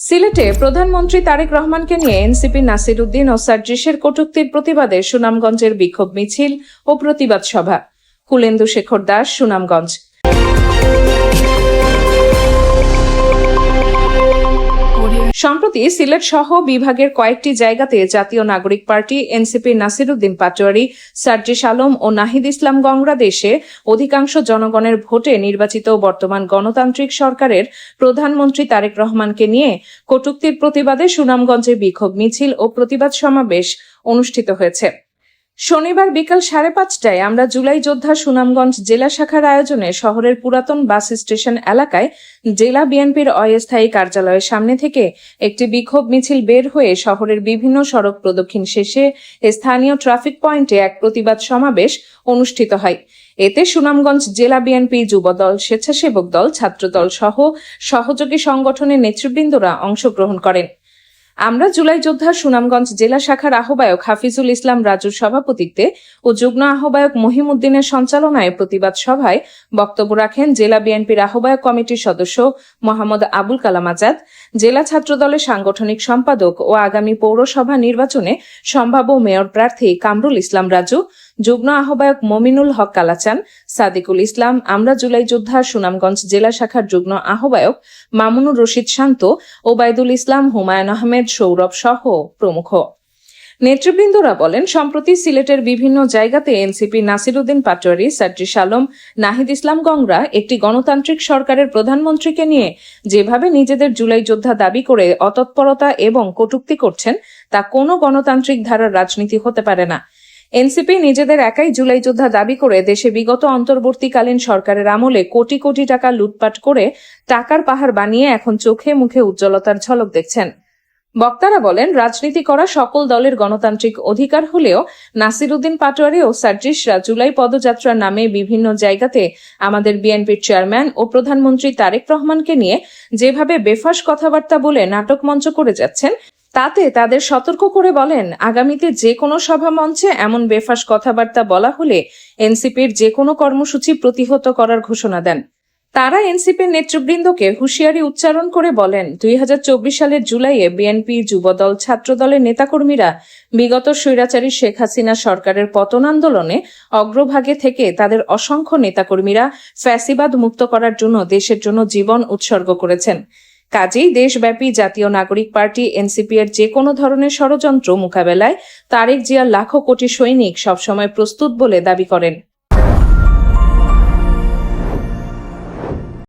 সিলেটে প্রধানমন্ত্রী তারেক রহমানকে নিয়ে এনসিপি নাসির উদ্দিন ও সার্জিসের কটূক্তির প্রতিবাদে সুনামগঞ্জের বিক্ষোভ মিছিল ও প্রতিবাদ সভা। কুলেন্দু শেখর দাস, সুনামগঞ্জ। সম্প্রতি সিলেট সহ বিভাগের কয়েকটি জায়গাতে জাতীয় নাগরিক পার্টি এনসিপি নাসির উদ্দিন পাটোয়ারি, সার্জিস আলম ও নাহিদ ইসলাম গংরা দেশে অধিকাংশ জনগণের ভোটে নির্বাচিত বর্তমান গণতান্ত্রিক সরকারের প্রধানমন্ত্রী তারেক রহমানকে নিয়ে কটূক্তির প্রতিবাদে সুনামগঞ্জে বিক্ষোভ মিছিল ও প্রতিবাদ সমাবেশ অনুষ্ঠিত হয়েছে। শনিবার বিকাল 5:30টায় আমরা জুলাই যোদ্ধা সুনামগঞ্জ জেলা শাখার আয়োজনে শহরের পুরাতন বাস স্টেশন এলাকায় জেলা বিএনপির অস্থায়ী কার্যালয়ের সামনে থেকে একটি বিক্ষোভ মিছিল বের হয়ে শহরের বিভিন্ন সড়ক প্রদক্ষিণ শেষে স্থানীয় ট্রাফিক পয়েন্টে এক প্রতিবাদ সমাবেশ অনুষ্ঠিত হয়। এতে সুনামগঞ্জ জেলা বিএনপি, যুবদল, স্বেচ্ছাসেবক দল, ছাত্রদল সহ সহযোগী সংগঠনের নেতৃবৃন্দরা অংশগ্রহণ করেন। আমরা জুলাই যোদ্ধা সুনামগঞ্জ জেলা শাখার আহ্বায়ক হাফিজুল ইসলাম রাজুর সভাপতিত্বে ও যুগ্ম আহ্বায়ক মহিমউদ্দিনের সঞ্চালনায় প্রতিবাদ সভায় বক্তব্য রাখেন জেলা বিএনপির আহ্বায়ক কমিটির সদস্য মোহাম্মদ আবুল কালাম আজাদ, জেলা ছাত্রদলের সাংগঠনিক সম্পাদক ও আগামী পৌরসভা নির্বাচনে সম্ভাব্য মেয়র প্রার্থী কামরুল ইসলাম রাজু, যুগ্ম আহ্বায়ক মমিনুল হক কালাচান, সাদিকুল ইসলাম, আমরা জুলাই যোদ্ধা সুনামগঞ্জ জেলা শাখার যুগ্ম আহ্বায়ক মামুনুর রশিদ শান্ত, ওবায়দুল ইসলাম, হুমায়ুন আহমেদ, সৌরভ সহ প্রমুখ নেতৃবৃন্দরা বলেন, সম্প্রতি সিলেটের বিভিন্ন জায়গাতে এনসিপি নাসির উদ্দিন পাটোয়ারি, সার্জিস আলম, নাহিদ ইসলাম গংরা একটি গণতান্ত্রিক সরকারের প্রধানমন্ত্রীকে নিয়ে যেভাবে নিজেদের জুলাই যোদ্ধা দাবি করে অতৎপরতা এবং কটূক্তি করছেন তা কোনো গণতান্ত্রিক ধারার রাজনীতি হতে পারে না। এনসিপি নিজেদের একাই জুলাই যোদ্ধা দাবি করে দেশে বিগত অন্তর্বর্তীকালীন সরকারের আমলে কোটি কোটি টাকা লুটপাট করে টাকার পাহাড় বানিয়ে এখন চোখে মুখে উজ্জ্বলতার ঝলক দেখছেন। বক্তারা বলেন, রাজনীতি করা সকল দলের গণতান্ত্রিক অধিকার হলেও নাসির উদ্দিন পাটোয়ারি ও সার্জিসরা জুলাই পদযাত্রার নামে বিভিন্ন জায়গাতে আমাদের বিএনপির চেয়ারম্যান ও প্রধানমন্ত্রী তারেক রহমানকে নিয়ে যেভাবে বেফাঁস কথাবার্তা বলে নাটক মঞ্চ করে যাচ্ছেন, তাতে তাদের সতর্ক করে বলেন, আগামীতে যে কোনো সভা মঞ্চে এমন বেফাঁস কথাবার্তা বলা হলে এনসিপির যে কোনো কর্মসূচি প্রতিহত করার ঘোষণা দেন। তারা এনসিপির নেতৃবৃন্দকে হুঁশিয়ারি উচ্চারণ করে বলেন, 2024 সালের জুলাইয়ে বিএনপি, যুবদল, ছাত্রদলের নেতাকর্মীরা বিগত স্বৈরাচারী শেখ হাসিনা সরকারের পতন আন্দোলনে অগ্রভাগে থেকে তাদের অসংখ্য নেতাকর্মীরা ফ্যাসিবাদ মুক্ত করার জন্য দেশের জন্য জীবন উৎসর্গ করেছেন। কাজেই দেশব্যাপী জাতীয় নাগরিক পার্টি এনসিপি এর যে কোনো ধরনের ষড়যন্ত্র মোকাবেলায় তারেক জিয়ার লাখো কোটি সৈনিক সবসময় প্রস্তুত বলে দাবি করেন।